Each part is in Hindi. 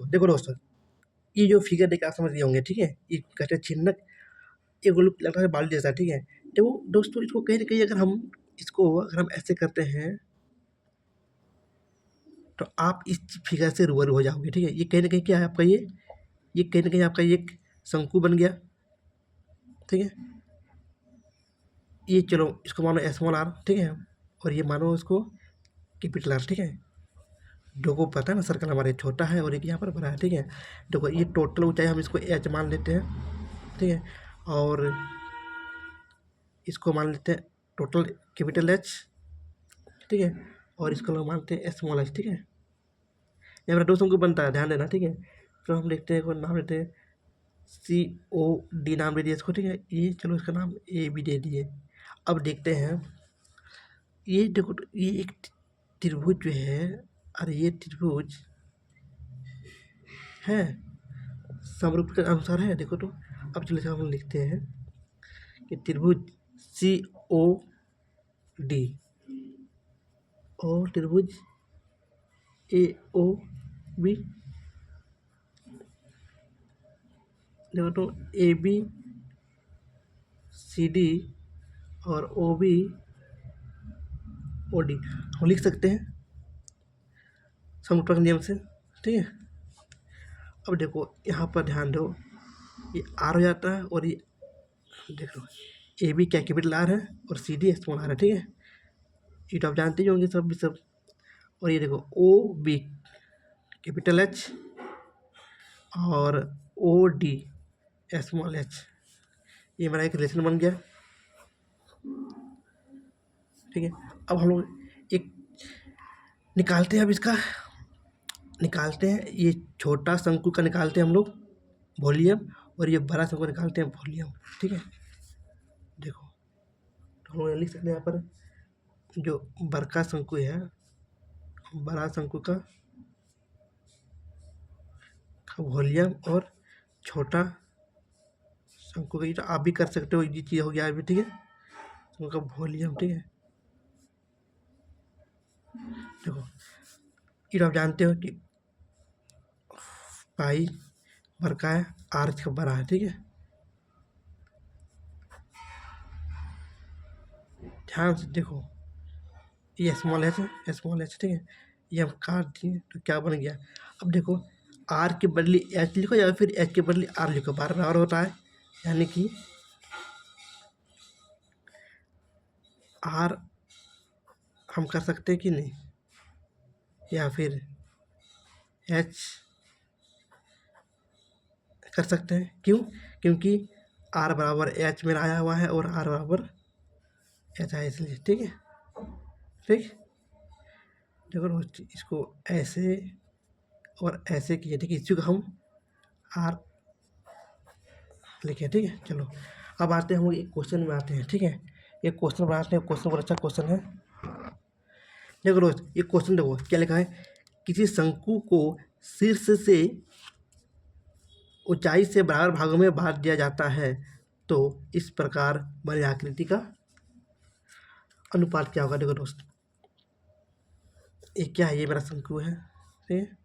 देखो दोस्तों, ये जो फिगर देख के आप समझ गए होंगे, ठीक है। ये कहते हैं छिन्नक, ये गोल लगता है बाल जैसा, ठीक है। देखो दोस्तों, इसको कहीं ना कहीं अगर हम ऐसे करते हैं तो आप इस फिगर से रूबरू हो जाओगे, ठीक है। ये कहीं ना कहीं क्या है आपका, ये कहीं ना कहीं आपका ये एक शंकु बन गया, ठीक है। ये चलो इसको मानो स्मॉल आर, ठीक है, और ये मानो इसको कैपिटल आर, ठीक है। देखो पता है ना, सर्कल हमारे छोटा है और एक यहाँ पर बड़ा है, ठीक है। देखो ये टोटल ऊंचाई हम इसको एच मान लेते हैं, ठीक है, और इसको मान लेते हैं टोटल कैपिटल एच, ठीक है, और इसको लोग मानते हैं स्मॉल एच, ठीक है। ये हमारा दो शंकु बनता है, ध्यान देना, ठीक है। तो हम लिखते हैं, नाम लेते हैं COD, नाम दे दिया इसको, ठीक है। ये चलो इसका नाम AB दे दिए। अब देखते हैं, ये देखो ये एक त्रिभुज जो है, और ये त्रिभुज है समरूप के अनुसार है, देखो तो। अब चलो इसका हम लिखते हैं कि त्रिभुज COD और त्रिभुज AOB, देखो तो AB CD और OB OD हम लिख सकते हैं समरूपता नियम से, ठीक है। अब देखो यहाँ पर ध्यान दो, ये आर हो जाता है, और ये देख लो AB क्या कैपिटल आर है और CD स्मॉल आर है, ठीक है। ये तो आप जानते ही होंगे सब भी सब। और ये देखो OB कैपिटल H और OD स्मॉल h, ये हमारा एक रिलेशन बन गया, ठीक है। अब हम लोग एक निकालते हैं, अब इसका निकालते हैं, ये छोटा शंकु का निकालते हैं हम लोग वॉल्यूम, और ये बड़ा शंकु निकालते हैं वॉल्यूम, ठीक है। देखो तो हम लोग लिख सकते हैं यहाँ पर, जो बड़का शंकु है, बड़ा शंकु का वॉल्यूम, और छोटा शंकु का, ये तो आप भी कर सकते हो, ये चीज़ हो गया अभी, ठीक है, शंकु का वॉल्यूम, ठीक है। देखो ये तो आप जानते हो कि पाई बड़का है, आर का बड़ा है, ठीक है। ध्यान से देखो, ये स्मॉल एच है, स्मॉल एच, ठीक है। ये हम काट दिए तो क्या बन गया। अब देखो आर के बदले एच लिखो या फिर एच के बदले आर लिखो, बार बार होता है, यानी कि आर हम कर सकते हैं कि नहीं, या फिर एच कर सकते हैं, क्यों, क्योंकि आर बराबर एच में आया हुआ है और आर बराबर एच आया, इसलिए, ठीक है। ठीक, देखो दोस्त, इसको ऐसे और ऐसे किए, ठीक है, इसी को हम आर लिखे, ठीक है। चलो अब आते हैं हम एक क्वेश्चन में आते हैं, ठीक है। एक क्वेश्चन बनाते हैं, क्वेश्चन बहुत अच्छा क्वेश्चन है। देखो दोस्त, ये क्वेश्चन देखो क्या लिखा है, किसी शंकु को शीर्ष से ऊंचाई से बराबर भागों में बांट दिया जाता है, तो इस प्रकार बनी आकृति का अनुपात क्या होगा। देखो दोस्त, ये क्या है, ये मेरा शंकु है, ठीक है।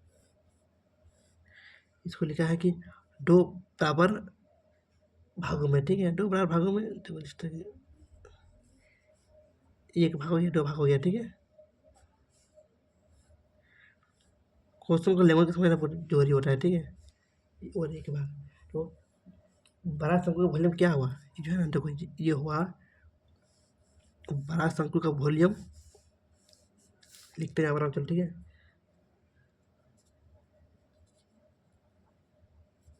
इसको लिखा है कि दो बराबर भागों में, ठीक है, दो बराबर भागों में, देखो इस तरह एक भाग हो गया, दो भाग हो गया, ठीक है। क्वेश्चन को लेवल के समझना बहुत जरूरी होता है, ठीक है। और एक भाग तो बड़ा शंकु का वॉल्यूम क्या हुआ, जो है ना, देखो ये हुआ बड़ा शंकु का वॉल्यूम, लिखते हैं आराम, चल, ठीक है।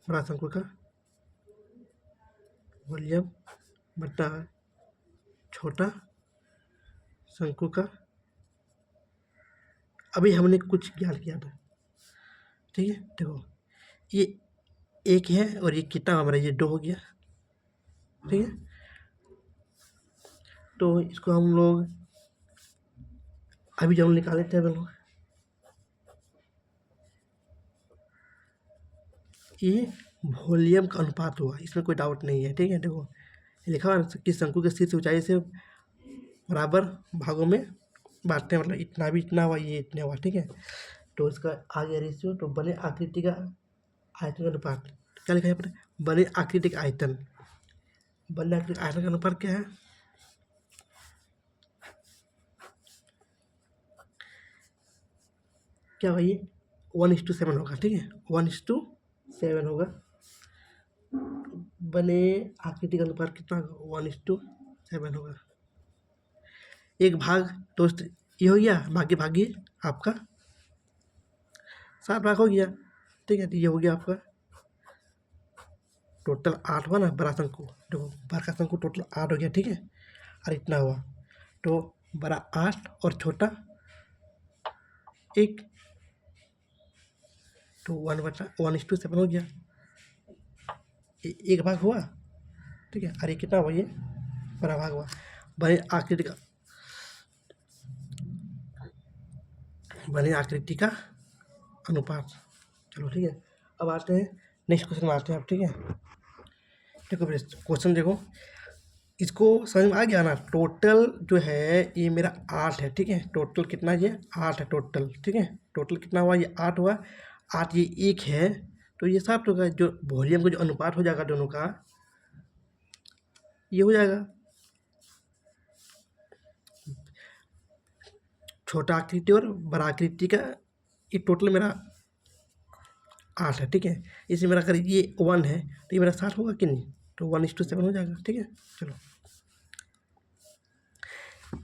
बड़ा शंकु का वॉल्यूम बटा छोटा शंकु का, अभी हमने कुछ ज्ञान किया था, ठीक है। देखो ये एक है और ये कितना हमारा, ये दो हो गया, ठीक है। तो इसको हम लोग अभी जब निकाले थे हम लोग, ये वॉल्यूम का अनुपात हुआ, इसमें कोई डाउट नहीं है, ठीक है। देखो लिखा हुआ कि शंकु के शीर्ष ऊंचाई से बराबर भागों में बांटते हैं, मतलब इतना भी इतना हुआ, ये इतना हुआ, ठीक है। तो इसका आ गया रेशियो। तो बने आकृति का आयतन का अनुपात क्या लिखा है यहाँ पर? बने आकृति का आयतन, बने आकृति का आयतन का अनुपात क्या है? क्या भाई ये 1:7 होगा, ठीक है, 1:7 होगा। बने आकृति का अनुपात कितना होगा? 1:7 होगा। एक भाग दोस्त ये हो गया, भाग्य भाग्य आपका 7 भाग हो गया, ठीक है। तो ये हो गया आपका टोटल 8 हुआ ना बड़ा शंकु। देखो बड़ा का शंकु टोटल 8 हो गया, ठीक है, और इतना हुआ। तो बड़ा 8 और छोटा 1, तो 1:7 हो गया। एक भाग हुआ, ठीक है, और ये कितना हुआ? ये बड़ा भाग हुआ। बने आकृति का अनुपात। चलो ठीक है, अब आते हैं नेक्स्ट क्वेश्चन में आते हैं आप, ठीक है। देखो क्वेश्चन देखो, इसको समझ में आ गया ना? टोटल जो है ये मेरा 8 है, ठीक है। टोटल कितना? ये 8 है टोटल, ठीक है। टोटल कितना हुआ? ये 8 हुआ। 8 ये 1 है, तो ये 7 होगा। जो वॉल्यूम का जो अनुपात हो जाएगा दोनों का, ये हो जाएगा छोटा आकृति और बड़ा आकृति का। ये टोटल मेरा 8 है, ठीक है। इसमें मेरा अगर ये 1 है तो ये मेरा 7 होगा कि नहीं? तो 1:7 हो जाएगा, ठीक है। चलो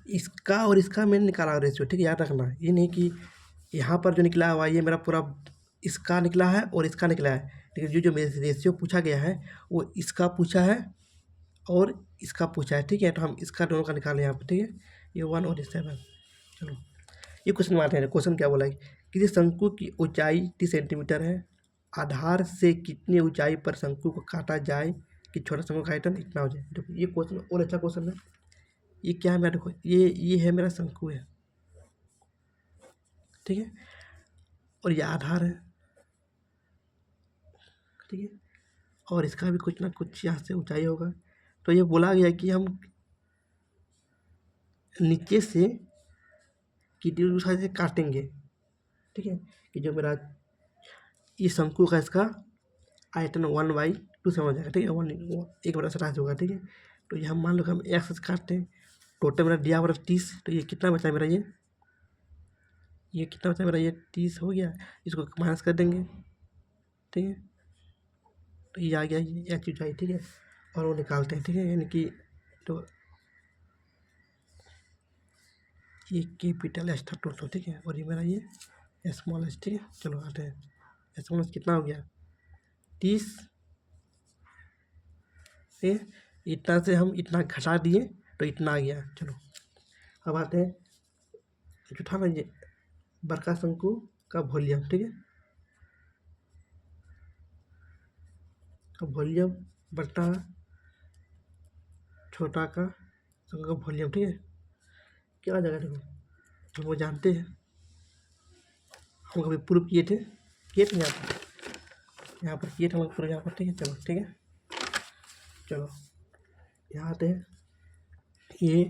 इसका और इसका मैंने निकाला रेशियो, ठीक है, याद रखना। ये नहीं कि यहाँ पर जो निकला हुआ ये मेरा पूरा इसका निकला है और इसका निकला है, लेकिन जो जो मेरे रेशियो पूछा गया है वो इसका पूछा है और इसका पूछा है, ठीक है। तो हम इसका दोनों का निकालें यहाँ पर, ठीक है। ये 1 और ये 7। चलो ये क्वेश्चन में आते हैं। क्वेश्चन क्या बोला है? किसी शंकु की ऊंचाई 30 सेंटीमीटर है, आधार से कितनी ऊंचाई पर शंकु को काटा जाए कि छोटा शंकु का आयतन इतना हो जाए। देखो ये क्वेश्चन और अच्छा क्वेश्चन है। ये क्या है मेरा? देखो ये है मेरा शंकु है, ठीक है, और ये आधार है, ठीक है, और इसका भी कुछ ना कुछ यहाँ से ऊंचाई होगा। तो ये बोला गया कि हम नीचे से कितनी ऊंचाई से काटेंगे, ठीक है, कि जो मेरा ये शंकु का इसका आयतन 1/2 से हो जाएगा, ठीक है। 1/27 होगा, ठीक है। तो ये हम मान लो कि हम एक्स से काटते हैं। टोटल मेरा दिया हुआ 30, तो ये कितना बचा मेरा? ये कितना बचा मेरा? ये 30 हो गया। इसको माइनस कर देंगे, ठीक है। तो ये आ गया ये एच ऊंचाई, ठीक है, और वो निकालते हैं, ठीक है। यानी कि तो ये कैपिटल एच था टोटल, ठीक है, और ये मेरा ये स्मॉल एच, ठीक है। चलो आते हैं। स्मॉल एच कितना हो गया? 30, ठीक है। इतना से हम इतना घटा दिए तो इतना आ गया। चलो अब आते हैं जो था ना ये बड़का शंकु का वॉल्यूम, ठीक है, का वॉल्यूम बटा छोटा का शंकु का वॉल्यूम, ठीक है, क्या आ जाएगा? देखो हम वो जानते हैं, हम कभी प्रूव किए थे यहाँ पर किए थे हम लोग प्रूव यहाँ पर, ठीक है। चलो ठीक है, चलो यहाँ आते हैं। ये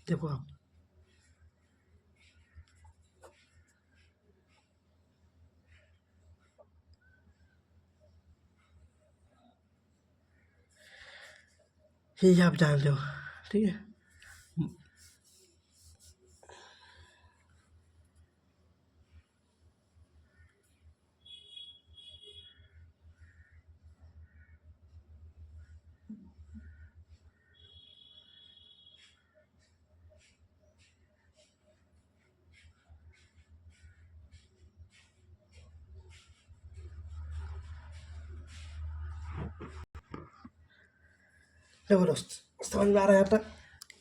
देखो आप, ये आप जानते हो, ठीक है। देखो दोस्त समझ में आ रहा है यहाँ तक?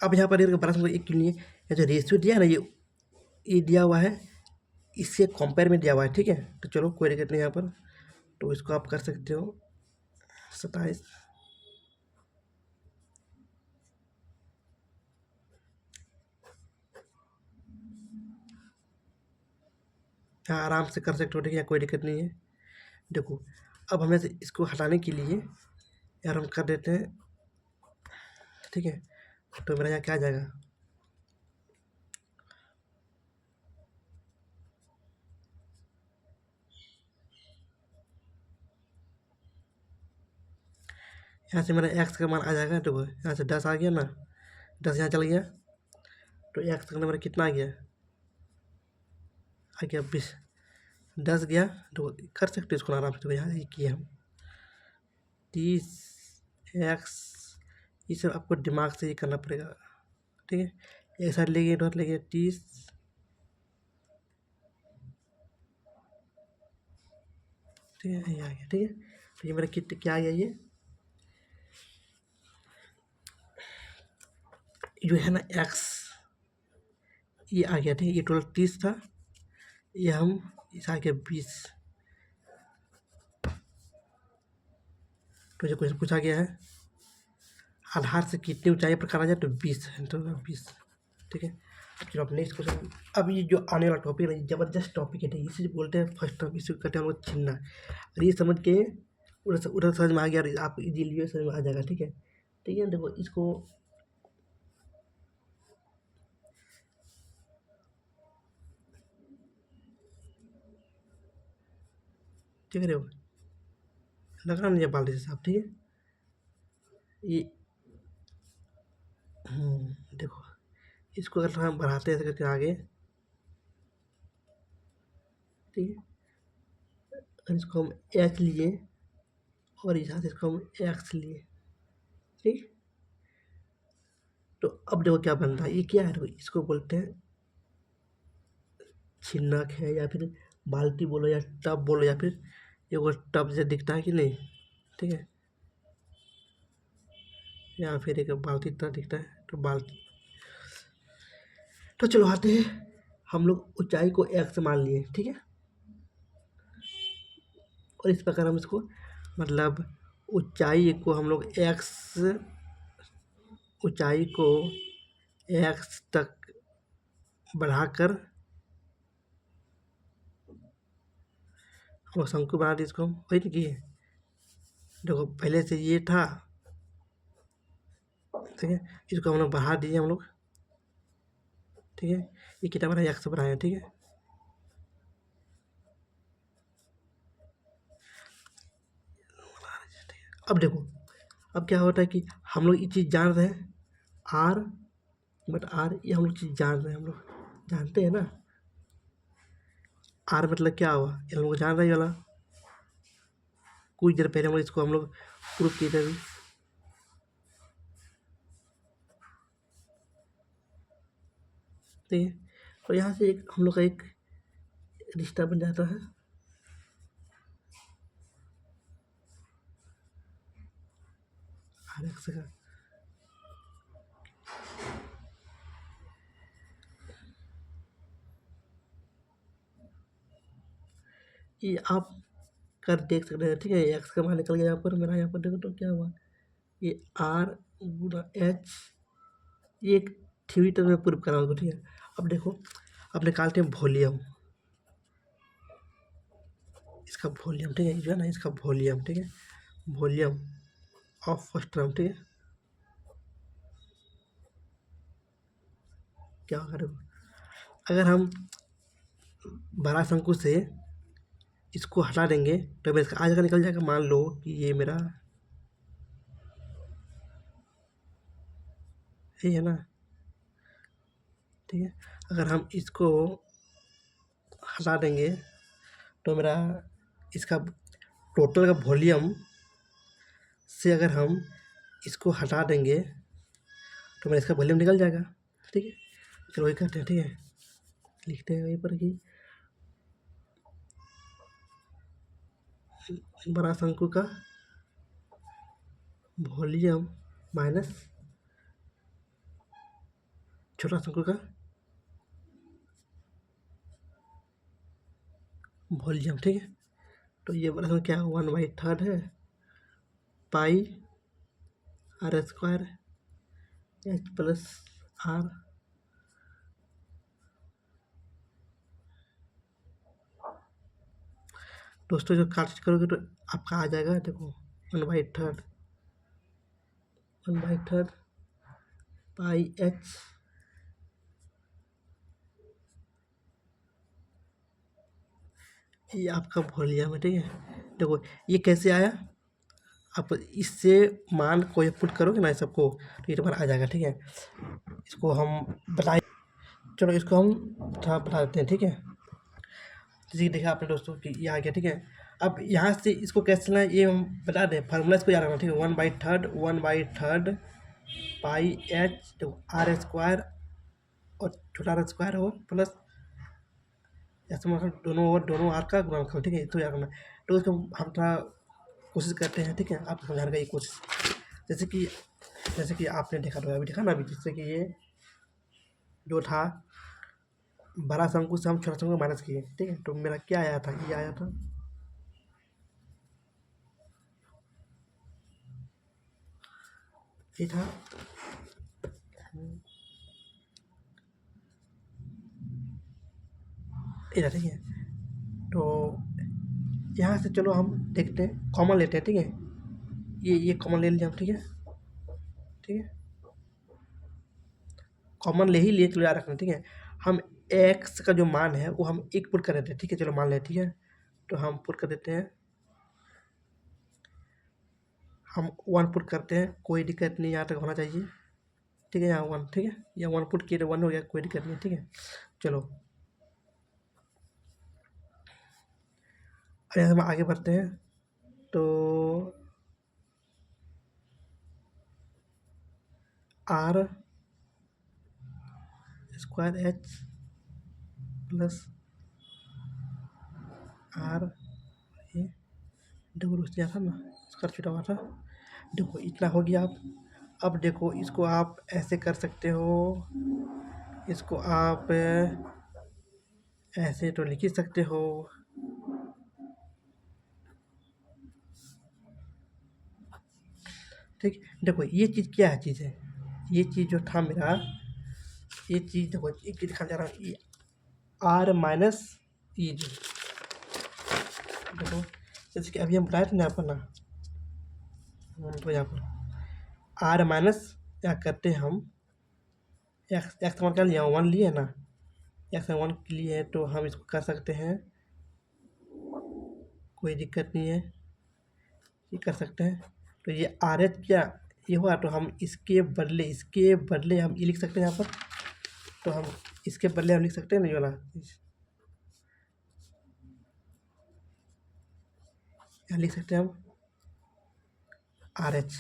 अब यहाँ पर बड़ा समझ एक क्यों नहीं है, ये जो रेशियो दिया है ना, ये दिया हुआ है, इससे कंपेयर में दिया हुआ है, ठीक है। तो चलो कोई दिक्कत नहीं यहाँ पर, तो इसको आप कर सकते हो 27। हाँ आराम से कर सकते हो, ठीक है, कोई दिक्कत नहीं है। देखो अब हमें से इसको हटाने के लिए यार हम कर देते हैं, ठीक है। तो मेरा यहाँ क्या आ जाएगा, यहाँ से मेरा एक्स का मान आ जाएगा। देखो यहाँ से 10 आ गया ना, 10 यहाँ चल गया, तो एक्स का मेरा कितना आ गया, 20। 10 गया, तो कर सकते इसको आराम से। तो यहाँ से किया हम 30 एक्स, ये सब आपको दिमाग से ही करना पड़ेगा, ठीक है। एक साइड ले गए, डॉट ले गए 30, ठीक है, ये आ गया, ठीक है। तो ये मेरा किट क्या आ गया, ये जो है ना एक्स, ये आ गया, ठीक है। ये टोटल 30 था, ये हम इस आ गया 20। तो जो क्वेश्चन पूछा गया है, आधार से कितनी ऊंचाई पर करा जाए, तो 20 है, तो 20, ठीक है। चलो अब नेक्स्ट क्वेश्चन। अब ये जो आने वाला टॉपिक है, जबरदस्त टॉपिक है, इसे जो बोलते हैं फर्स्ट टॉपिक, इसे कहते हैं हम लोग छीनना। और ये समझ के उधर उधर समझ में आ गया, और आप इजीली समझ में आ जाएगा, ठीक है। ठीक है, देखो इसको ठीक है, लग रहा नहीं है बाल्टी से साफ, ठीक है। ये देखो इसको अगर हम बढ़ाते हैं ऐसे करके आगे, ठीक है। और इसको हम एच लिए, और इस हाथ से इसको हम एक्स लिए, ठीक। तो अब देखो क्या बनता है, ये क्या है, देखो इसको बोलते हैं छिन्नक है, या फिर बाल्टी बोलो, या टब बोलो, या फिर ये वो टब जैसे दिखता है कि नहीं, ठीक है। या फिर एक बाल्टी तरह दिखता है, तो बाल्टी। तो चलो आते हैं, हम लोग ऊंचाई को एक्स मान लिए, ठीक है। और इस प्रकार हम इसको मतलब ऊंचाई को हम लोग एक्स, ऊंचाई को एक्स तक बढ़ाकर हम लोग शंकु बना दिए, इसको हम वही तो किए। देखो पहले से ये था, ठीक है, इसको हम लोग बढ़ा दिए हम लोग, ठीक है। ये कितना बना, एक्स बनाया, ठीक है। अब देखो, अब क्या होता है कि हम लोग ये चीज़ जान रहे हैं, आर बट आर, ये हम लोग चीज़ जान रहे हैं, हम लोग जानते हैं ना। आर मतलब क्या हुआ, ये हम लोग जान रहे हैं, ये वाला कुछ देर पहले हम लोग इसको हम लोग प्रूव किए थे अभी, ठीक है। और यहाँ से एक हम लोग का एक रिश्ता बन जाता है, आर एक्स का। ये आप कर देख सकते हैं, ठीक है। एक्स का मान निकल गया यहाँ पर मेरा, यहाँ पर देखो तो क्या हुआ, ये आर गुना एच, ये एक थ्योरी तो मैं प्रूव करा हूँ, ठीक है। अब देखो, अब निकालते हैं वॉल्यूम, इसका वॉल्यूम, ठीक है, जो है ना इसका वॉल्यूम, ठीक है, वॉल्यूम ऑफ फर्स्ट टर्म, ठीक है। क्या होगा देखो, अगर हम बड़ा शंकु से इसको हटा देंगे, तो मेरा इसका आज का निकल जाएगा। मान लो कि ये मेरा यही है ना, ठीक है। अगर हम इसको हटा देंगे, तो मेरा इसका टोटल का वॉल्यूम से अगर हम इसको हटा देंगे, तो मेरा इसका वॉल्यूम निकल जाएगा, ठीक है। चलो वही करते हैं, ठीक है, लिखते हैं वहीं पर कि बड़ा शंकु का वॉल्यूम माइनस छोटा शंकु का वॉल्यूम, ठीक है। तो ये बड़ा शंकु क्या है, 1/3 है pi r square h plus r, दोस्तों जो कैलकुलेट करोगे तो आपका आ जाएगा, देखो 1/3 पाई एच ये आपका वॉल्यूम है, ठीक है। देखो ये कैसे आया, आप इससे मान कोई पुट करोगे ना सबको तो ये तुम्हारा आ जाएगा, ठीक है। इसको हम बताए, चलो इसको हम थोड़ा बता देते हैं, ठीक है। जैसे कि देखा आपने दोस्तों कि ये आ गया, ठीक है। अब यहाँ से इसको कैसे चलना है ये हम बता दें, फार्मूला इसको याद रखना, ठीक है। 1/3 पाई एच तो R² और छोटा R² हो प्लस ऐसे मतलब दोनों आर का गुणनफल, ठीक है। तो याद रखना, तो इसको हम थोड़ा कोशिश करते हैं, ठीक है, आपको समझाने का ये कोशिश। जैसे कि आपने देखा तो अभी देखा ना, अभी जैसे कि ये जो था बड़ा शंकु से हम छोटा शंकु माइनस किए, ठीक है। तो मेरा क्या आया था, ये आया था, ये था ये था, ठीक है। तो यहाँ से चलो हम देखते हैं, कॉमन लेते हैं, ठीक है। ये कॉमन ले लिया हम, ठीक है, ठीक है। कॉमन ले ही लिए, चलो याद रखना, ठीक है। हम एक्स का जो मान है वो हम एक पुट कर देते हैं, ठीक है। चलो मान लें, ठीक है। तो हम पुट कर देते हैं, हम 1 पुट करते हैं, कोई दिक्कत नहीं, यहाँ तक होना चाहिए, ठीक है। यहाँ 1, ठीक है, यहाँ 1 पुट किए तो 1 हो गया, कोई दिक्कत नहीं, ठीक है। चलो अरे हम आगे बढ़ते हैं, तो R² H प्लस R ये देखो दिया था ना, इसका छुटा हुआ था, देखो इतना हो गया। आप अब देखो इसको आप ऐसे कर सकते हो, इसको आप ऐसे तो लिख ही सकते हो, ठीक। देखो ये चीज़ क्या है, चीज़ है ये चीज़ जो था मेरा, ये चीज़ देखो एक चीज़ दिखाने जा रहा हूँ, ये R माइनस ये जो देखो, जैसे कि अभी हम बताए थे ना यहाँ पर ना, तो यहाँ पर R माइनस क्या करते हैं हम, एक्स मान क्या लिया, 1 लिए ना, एक्स 1 लिए है, तो हम इसको कर सकते हैं, कोई दिक्कत नहीं है, ये कर सकते हैं। तो ये आर एच क्या ये हुआ, तो हम इसके बदले हम ये लिख सकते हैं यहाँ पर, तो हम इसके बदले हम लिख सकते हैं ना ये वाला, यहाँ लिख सकते हैं हम आर एच।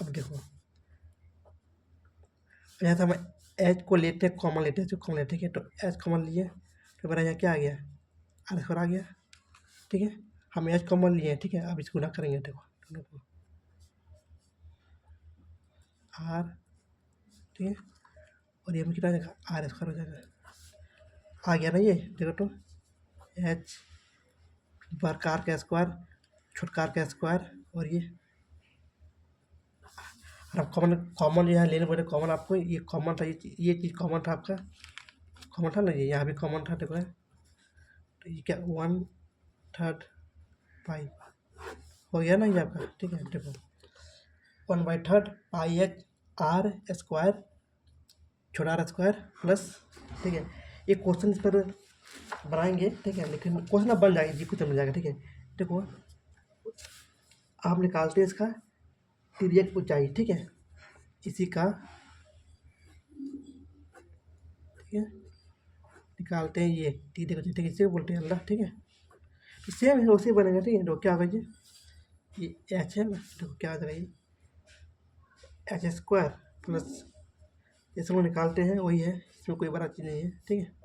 अब देखो यहाँ से हम एच को लेते हैं, कॉमन लेते हैं, जो कॉमन लेते हैं, तो एच कॉमन लिए तो मेरा यहाँ क्या आ गया, आर स्क्वायर आ गया, ठीक है। हम एच कॉमन लिए हैं, ठीक है। अब इसको ना करेंगे, देखो आर, ठीक है, और ये में कितना देखा, R² हो जाएगा, आ गया ना ये, देखो तो एच बड़ा R का स्क्वायर छोटा R का स्क्वायर, और ये और अब कॉमन कॉमन यहाँ लेने पड़े, कॉमन आपको ये कॉमन था, ये चीज़ कॉमन था आपका, कॉमन था ना, ये यहाँ भी कॉमन था, देखो है। तो ये क्या 1/3 पाई हो गया ना ये आपका, ठीक है। देखो 1/3 पाई एच R² छोटा R² प्लस, ठीक है। ये क्वेश्चन इस पर बनाएंगे, ठीक है, लेकिन क्वेश्चन अब बन जाएगा जी, कुछ मिल जाएगा, ठीक है। देखो आप निकालते हैं इसका तिर्यक ऊंचाई, ठीक है, इसी का, ठीक है, निकालते हैं ये टी, देखो ठीक है, इसे बोलते हैं अल्लाह, ठीक है। तो सेम है उसी बनेगा, ठीक है। तो क्या होगा ये एच है ना, देखो क्या आ जाएगा, ये H² प्लस ये सब निकालते हैं, वही है, इसमें कोई बड़ा चीज़ नहीं है, ठीक है,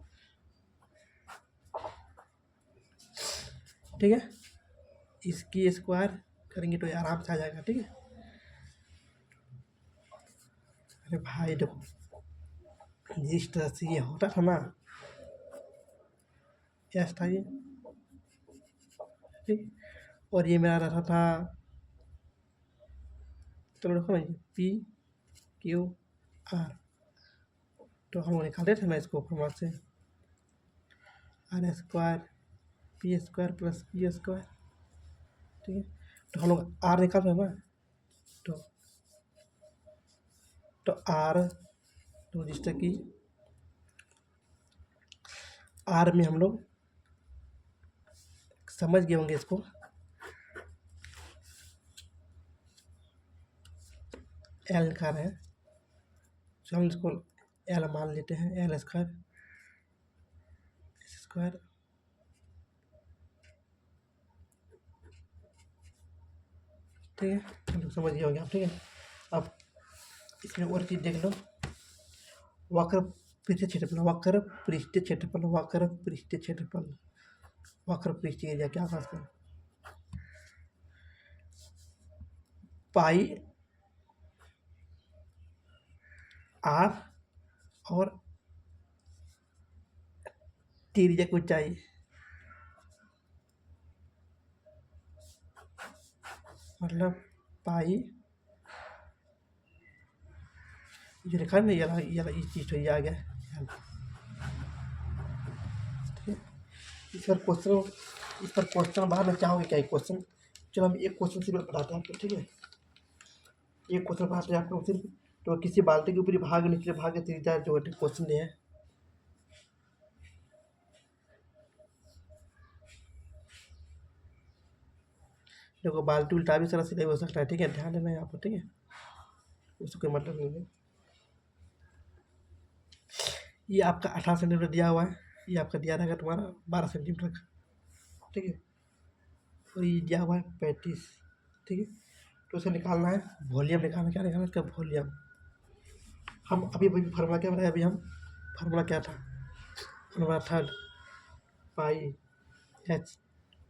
ठीक है। इसकी स्क्वायर करेंगे तो ये आराम से आ जाएगा, ठीक है। अरे भाई देखो जिस तरह से ये होता था ना, क्या था ये, ठीक। और ये मेरा रहा था, चलो देखो ना ये PQR, तो हम निकालते थे ना इसको फॉर्मूला से, R² P square plus Q square, ठीक है। तो हम लोग आर निकाल रहे हैं ना, तो आर, तो जिससे कि आर में हम लोग समझ गए होंगे इसको, एल निकाल रहे हैं, तो हम इसको एल मान लेते हैं, एल स्क्वायर एस स्क्वायर, ठीक है। हम लोग समझ गए होंगे आप, ठीक है। अब इसमें और चीज़ देख लो, वक्र पृष्ठीय क्षेत्रफल, वक्र पृष्ठीय क्षेत्रफल, वक्र पृष्ठीय क्षेत्रफल, वक्र पृष्ठीय एरिया क्या खास कर पाई आर और त्रिज्या की ऊंचाई, मतलब पाई, जो लिखा है ना, ये इस चीज़ तो ये आ गया, ठीक है। इस पर क्वेश्चन बाहर में चाहोगे क्या क्वेश्चन? चलो हम एक क्वेश्चन सिर्फ बताते हैं आपको, ठीक है। एक क्वेश्चन बताते हैं आपको सिर्फ, तो किसी बाल्टी के ऊपरी भाग निचले भाग के त्रिज्या जो है क्वेश्चन दिया है। देखो बाल्टी उल्टा भी सीधा सीधा हो सकता है, ठीक है, ध्यान देना यहाँ पर, ठीक है, उसको कोई मतलब नहीं है। ये आपका 18 सेंटीमीटर दिया हुआ है, ये आपका दिया रहेगा तुम्हारा 12 सेंटीमीटर का, ठीक है। और ये दिया हुआ है 35, ठीक है। तो उसे निकालना है वॉल्यूम, निकालना, क्या निकालना है इसका वॉल्यूम। हम अभी अभी फार्मूला क्या बनाया, अभी हम फार्मूला क्या था, फार्मूला थर्ड पाई एच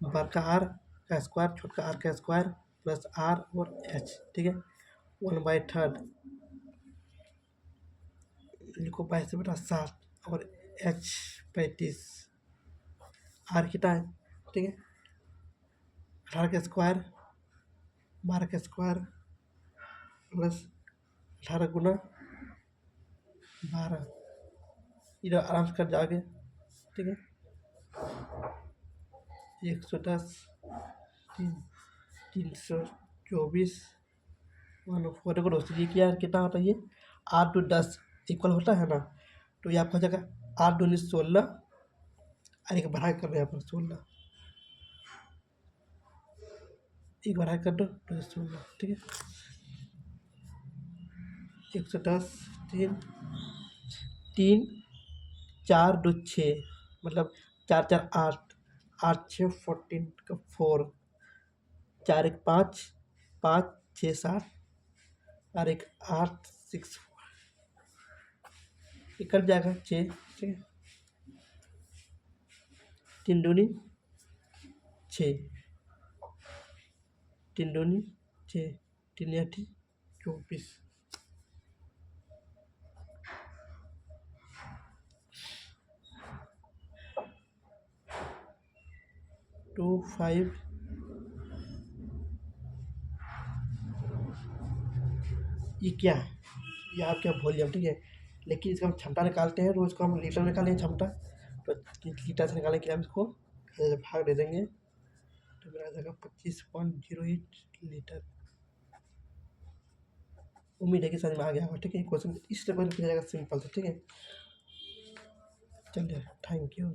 बार का आर का स्क्वायर, छोटा आर का स्क्वायर प्लस आर और एच, ठीक है। 1/3 लिखो 22/7 और एच 35, आर कितना है, ठीक है, 18 का स्क्वायर 12 का स्क्वायर प्लस 18 गुना 12, इधर आराम से कट जाओगे, ठीक है। 110, 324, 104 को दोस्तों ये क्या कितना होता है, ये 8×10 इक्वल होता है ना, तो ये आपका हो जाएगा 8×2 16, और एक बढ़ा कर दो यहाँ पर 16, एक बढ़ा कर दो तो 16, ठीक है। 110, 3 4 2 6, मतलब 4 4 8, 8 6 14 का 4, 4 1 5, 5 6 7, और एक 8 6 4, कट जाएगा 6, ठीक है। 3 दूनी 6, 3 दूनी 6, 3 8 24, 2 5, ये क्या है, ये आपका वॉल्यूम, ठीक है। लेकिन इसका हम क्षमता निकालते हैं, तो इसको हम लीटर में निकालेंगे क्षमता, तो लीटर से निकालने के लिए हम इसको भाग दे देंगे, तो मेरा आ जाएगा 25.08 लीटर। उम्मीद है कि समझ में आ गया होगा, ठीक है। क्वेश्चन इस तरह पूछा जाएगा, सिंपल से, ठीक है। चलिए, थैंक यू।